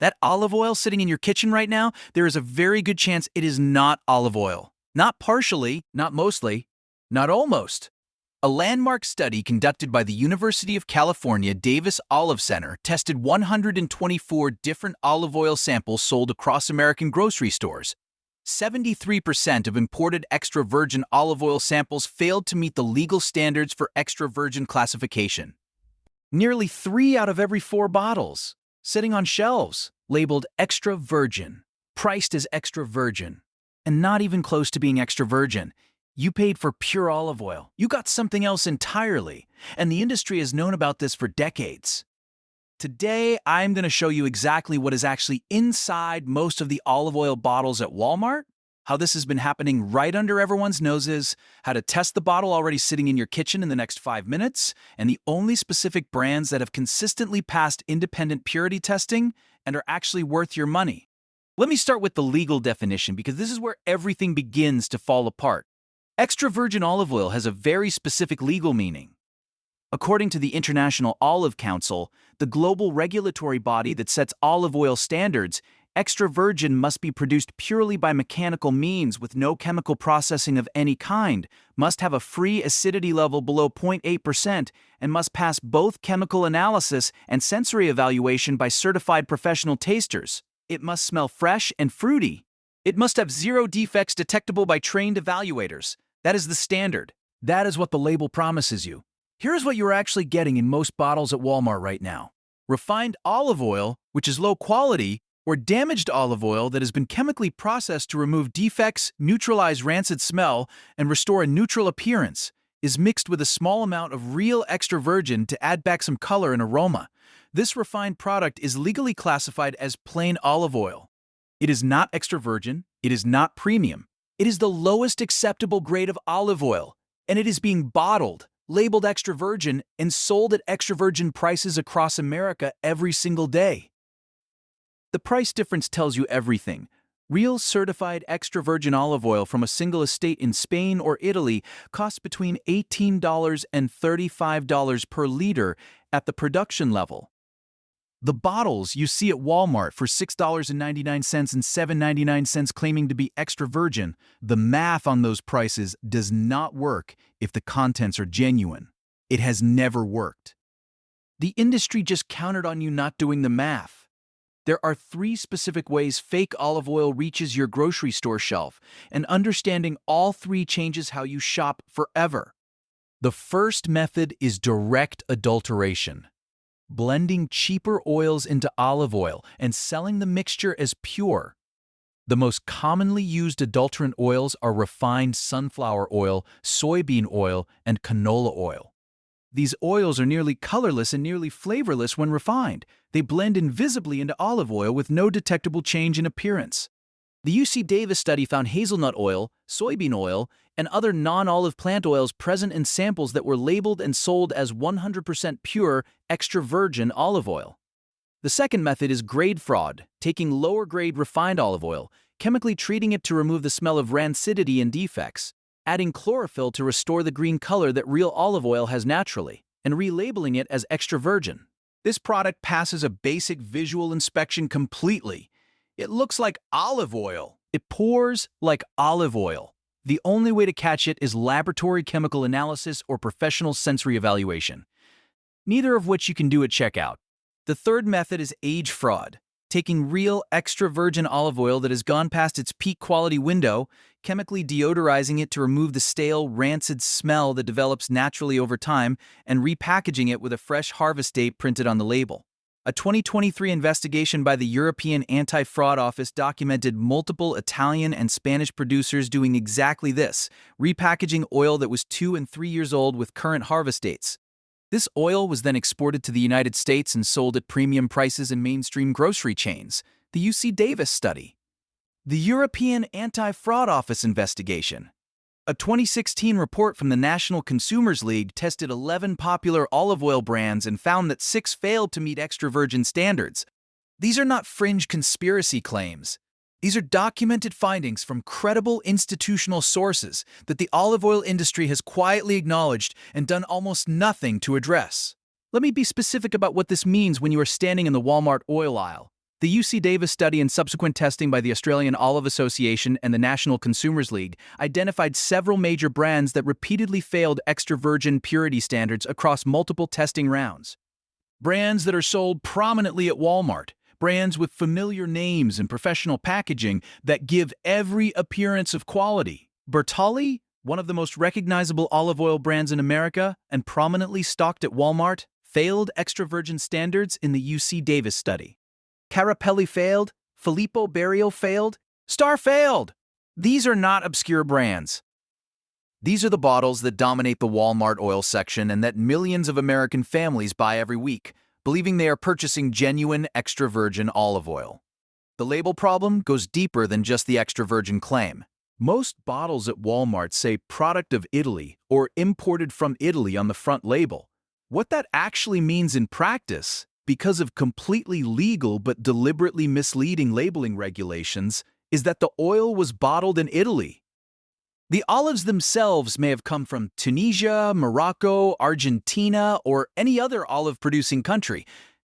That olive oil sitting in your kitchen right now, there is a very good chance it is not olive oil. Not partially, not mostly, not almost. A landmark study conducted by the University of California Davis Olive Center tested 124 different olive oil samples sold across American grocery stores. 73% of imported extra virgin olive oil samples failed to meet the legal standards for extra virgin classification. Nearly 3 out of every 4 bottles, sitting on shelves, labeled extra virgin, priced as extra virgin, and not even close to being extra virgin. You paid for pure olive oil. You got something else entirely, and the industry has known about this for decades. Today, I'm going to show you exactly what is actually inside most of the olive oil bottles at Walmart, how this has been happening right under everyone's noses, how to test the bottle already sitting in your kitchen in the next 5 minutes, and the only specific brands that have consistently passed independent purity testing and are actually worth your money. Let me start with the legal definition because this is where everything begins to fall apart. Extra virgin olive oil has a very specific legal meaning. According to the International Olive Council, the global regulatory body that sets olive oil standards, extra virgin must be produced purely by mechanical means with no chemical processing of any kind, must have a free acidity level below 0.8%, and must pass both chemical analysis and sensory evaluation by certified professional tasters. It must smell fresh and fruity. It must have 0 defects detectable by trained evaluators. That is the standard. That is what the label promises you. Here's what you're actually getting in most bottles at Walmart right now. Refined olive oil, which is low quality, or damaged olive oil that has been chemically processed to remove defects, neutralize rancid smell, and restore a neutral appearance, is mixed with a small amount of real extra virgin to add back some color and aroma. This refined product is legally classified as plain olive oil. It is not extra virgin, it is not premium. It is the lowest acceptable grade of olive oil, and it is being bottled, labeled extra virgin, and sold at extra virgin prices across America every single day. The price difference tells you everything. Real certified extra virgin olive oil from a single estate in Spain or Italy costs between $18 and $35 per liter at the production level. The bottles you see at Walmart for $6.99 and $7.99 claiming to be extra virgin, the math on those prices does not work if the contents are genuine. It has never worked. The industry just counted on you not doing the math. There are 3 specific ways fake olive oil reaches your grocery store shelf, and understanding all 3 changes how you shop forever. The first method is direct adulteration. Blending cheaper oils into olive oil and selling the mixture as pure. The most commonly used adulterant oils are refined sunflower oil, soybean oil, and canola oil. These oils are nearly colorless and nearly flavorless when refined. They blend invisibly into olive oil with no detectable change in appearance. The UC Davis study found hazelnut oil, soybean oil, and other non-olive plant oils present in samples that were labeled and sold as 100% pure, extra virgin olive oil. The second method is grade fraud, taking lower-grade refined olive oil, chemically treating it to remove the smell of rancidity and defects, adding chlorophyll to restore the green color that real olive oil has naturally, and relabeling it as extra virgin. This product passes a basic visual inspection completely. It looks like olive oil. It pours like olive oil. The only way to catch it is laboratory chemical analysis or professional sensory evaluation, neither of which you can do at checkout. The third method is age fraud, taking real extra virgin olive oil that has gone past its peak quality window, chemically deodorizing it to remove the stale, rancid smell that develops naturally over time, and repackaging it with a fresh harvest date printed on the label. A 2023 investigation by the European Anti-Fraud Office documented multiple Italian and Spanish producers doing exactly this, repackaging oil that was 2 and 3 years old with current harvest dates. This oil was then exported to the United States and sold at premium prices in mainstream grocery chains, the UC Davis study. The European Anti-Fraud Office investigation. A 2016 report from the National Consumers League tested 11 popular olive oil brands and found that 6 failed to meet extra virgin standards. These are not fringe conspiracy claims. These are documented findings from credible institutional sources that the olive oil industry has quietly acknowledged and done almost nothing to address. Let me be specific about what this means when you are standing in the Walmart oil aisle. The UC Davis study and subsequent testing by the Australian Olive Association and the National Consumers League identified several major brands that repeatedly failed extra virgin purity standards across multiple testing rounds. Brands that are sold prominently at Walmart, brands with familiar names and professional packaging that give every appearance of quality. Bertolli, one of the most recognizable olive oil brands in America and prominently stocked at Walmart, failed extra virgin standards in the UC Davis study. Carapelli failed, Filippo Berio failed, Star failed. These are not obscure brands. These are the bottles that dominate the Walmart oil section and that millions of American families buy every week, believing they are purchasing genuine extra virgin olive oil. The label problem goes deeper than just the extra virgin claim. Most bottles at Walmart say product of Italy or imported from Italy on the front label. What that actually means in practice, because of completely legal but deliberately misleading labeling regulations, is that the oil was bottled in Italy. The olives themselves may have come from Tunisia, Morocco, Argentina, or any other olive-producing country.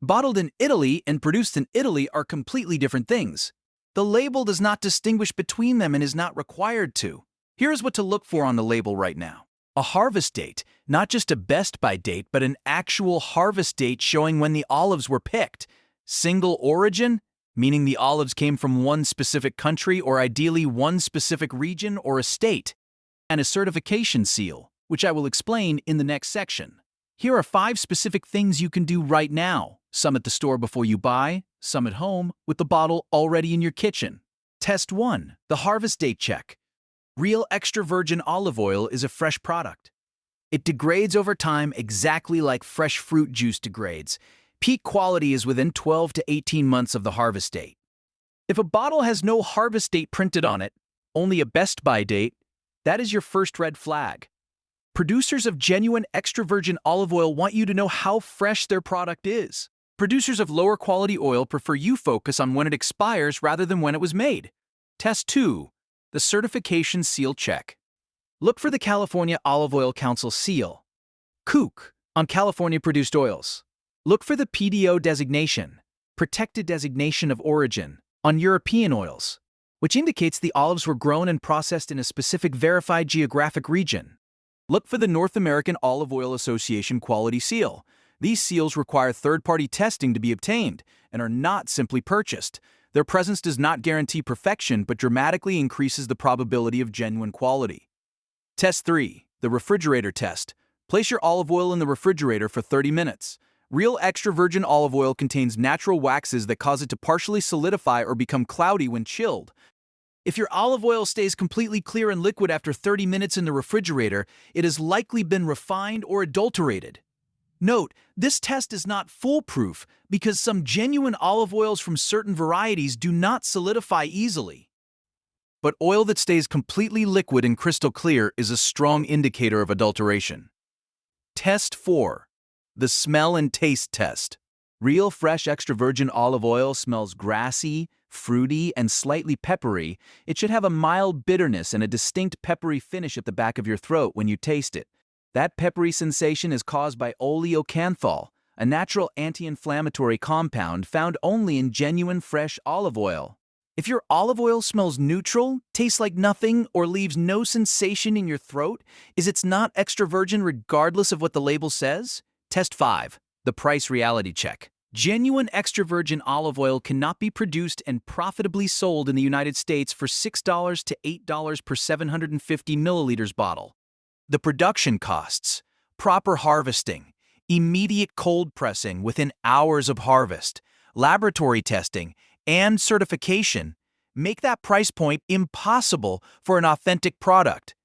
Bottled in Italy and produced in Italy are completely different things. The label does not distinguish between them and is not required to. Here's what to look for on the label right now. A harvest date, not just a best-by date, but an actual harvest date showing when the olives were picked. Single origin, meaning the olives came from one specific country or ideally one specific region or a state. And a certification seal, which I will explain in the next section. Here are 5 specific things you can do right now, some at the store before you buy, some at home with the bottle already in your kitchen. Test 1, the harvest date check. Real extra virgin olive oil is a fresh product. It degrades over time exactly like fresh fruit juice degrades. Peak quality is within 12 to 18 months of the harvest date. If a bottle has no harvest date printed on it, only a best-by date, that is your first red flag. Producers of genuine extra virgin olive oil want you to know how fresh their product is. Producers of lower quality oil prefer you focus on when it expires rather than when it was made. Test 2. The certification seal check. Look for the California Olive Oil Council seal, COOC, on California-produced oils. Look for the PDO designation, Protected Designation of Origin, on European oils, which indicates the olives were grown and processed in a specific verified geographic region. Look for the North American Olive Oil Association Quality Seal. These seals require third-party testing to be obtained and are not simply purchased. Their presence does not guarantee perfection but dramatically increases the probability of genuine quality. Test 3. The refrigerator test. Place your olive oil in the refrigerator for 30 minutes. Real extra virgin olive oil contains natural waxes that cause it to partially solidify or become cloudy when chilled. If your olive oil stays completely clear and liquid after 30 minutes in the refrigerator, it has likely been refined or adulterated. Note, this test is not foolproof because some genuine olive oils from certain varieties do not solidify easily. But oil that stays completely liquid and crystal clear is a strong indicator of adulteration. Test 4. The smell and taste test. Real fresh extra virgin olive oil smells grassy, fruity, and slightly peppery. It should have a mild bitterness and a distinct peppery finish at the back of your throat when you taste it. That peppery sensation is caused by oleocanthal, a natural anti-inflammatory compound found only in genuine fresh olive oil. If your olive oil smells neutral, tastes like nothing, or leaves no sensation in your throat, is it not extra virgin regardless of what the label says? Test 5. The price reality check. Genuine extra virgin olive oil cannot be produced and profitably sold in the United States for $6 to $8 per 750 milliliters bottle. The production costs, proper harvesting, immediate cold pressing within hours of harvest, laboratory testing, and certification make that price point impossible for an authentic product.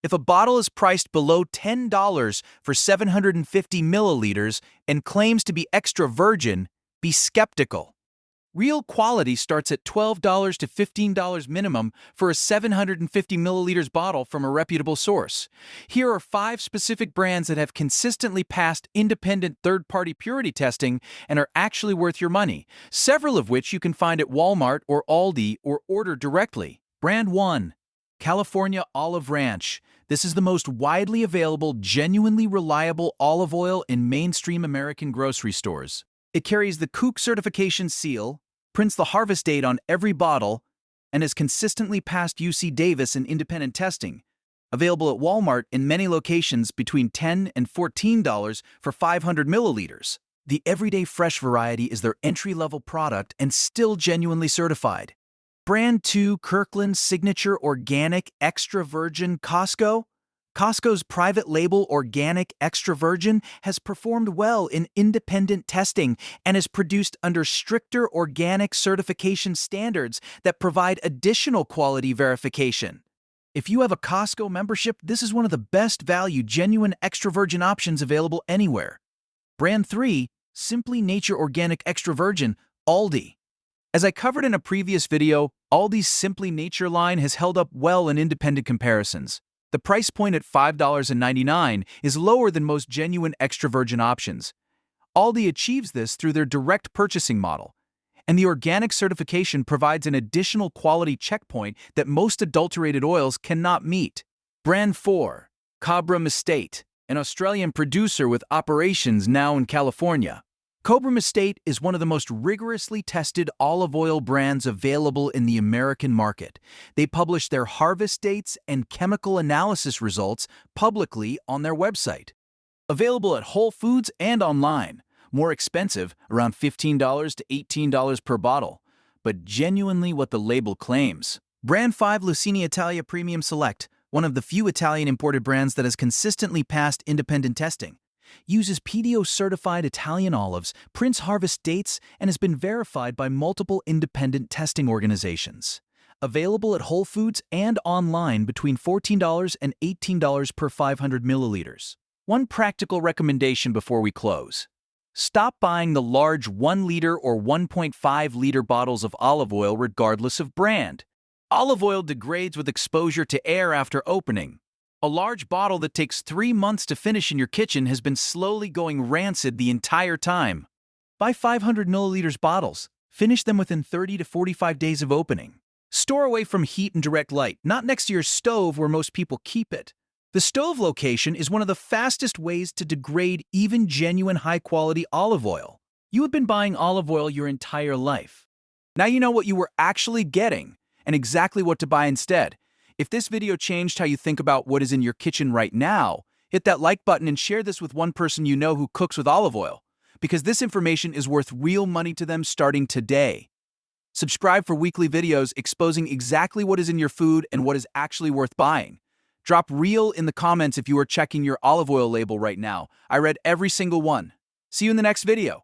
If a bottle is priced below $10 for 750 milliliters and claims to be extra virgin, be skeptical. Real quality starts at $12 to $15 minimum for a 750 milliliters bottle from a reputable source. Here are 5 specific brands that have consistently passed independent third-party purity testing and are actually worth your money, several of which you can find at Walmart or Aldi or order directly. Brand 1. California Olive Ranch. This is the most widely available, genuinely reliable olive oil in mainstream American grocery stores. It carries the COOC certification seal, prints the harvest date on every bottle, and has consistently passed UC Davis in independent testing. Available at Walmart in many locations between $10 and $14 for 500 milliliters. The everyday fresh variety is their entry-level product and still genuinely certified. Brand 2 Kirkland Signature Organic Extra Virgin Costco. Costco's private label Organic Extra Virgin has performed well in independent testing and is produced under stricter organic certification standards that provide additional quality verification. If you have a Costco membership, this is one of the best value genuine extra virgin options available anywhere. Brand 3 Simply Nature Organic Extra Virgin Aldi. As I covered in a previous video, Aldi's Simply Nature line has held up well in independent comparisons. The price point at $5.99 is lower than most genuine extra virgin options. Aldi achieves this through their direct purchasing model, and the organic certification provides an additional quality checkpoint that most adulterated oils cannot meet. Brand 4 Cobram Estate, an Australian producer with operations now in California. Cobram Estate is one of the most rigorously tested olive oil brands available in the American market. They publish their harvest dates and chemical analysis results publicly on their website. Available at Whole Foods and online. More expensive, around $15 to $18 per bottle, but genuinely what the label claims. Brand 5 Lucini Italia Premium Select, one of the few Italian imported brands that has consistently passed independent testing. Uses PDO-certified Italian olives, prints harvest dates, and has been verified by multiple independent testing organizations. Available at Whole Foods and online between $14 and $18 per 500 milliliters. One practical recommendation before we close. Stop buying the large 1-liter or 1.5-liter bottles of olive oil regardless of brand. Olive oil degrades with exposure to air after opening. A large bottle that takes 3 months to finish in your kitchen has been slowly going rancid the entire time. Buy 500 milliliters bottles. Finish them within 30 to 45 days of opening. Store away from heat and direct light, not next to your stove where most people keep it. The stove location is one of the fastest ways to degrade even genuine high-quality olive oil. You have been buying olive oil your entire life. Now you know what you were actually getting and exactly what to buy instead. If this video changed how you think about what is in your kitchen right now, hit that like button and share this with one person you know who cooks with olive oil, because this information is worth real money to them starting today. Subscribe for weekly videos exposing exactly what is in your food and what is actually worth buying. Drop real in the comments if you are checking your olive oil label right now. I read every single one. See you in the next video.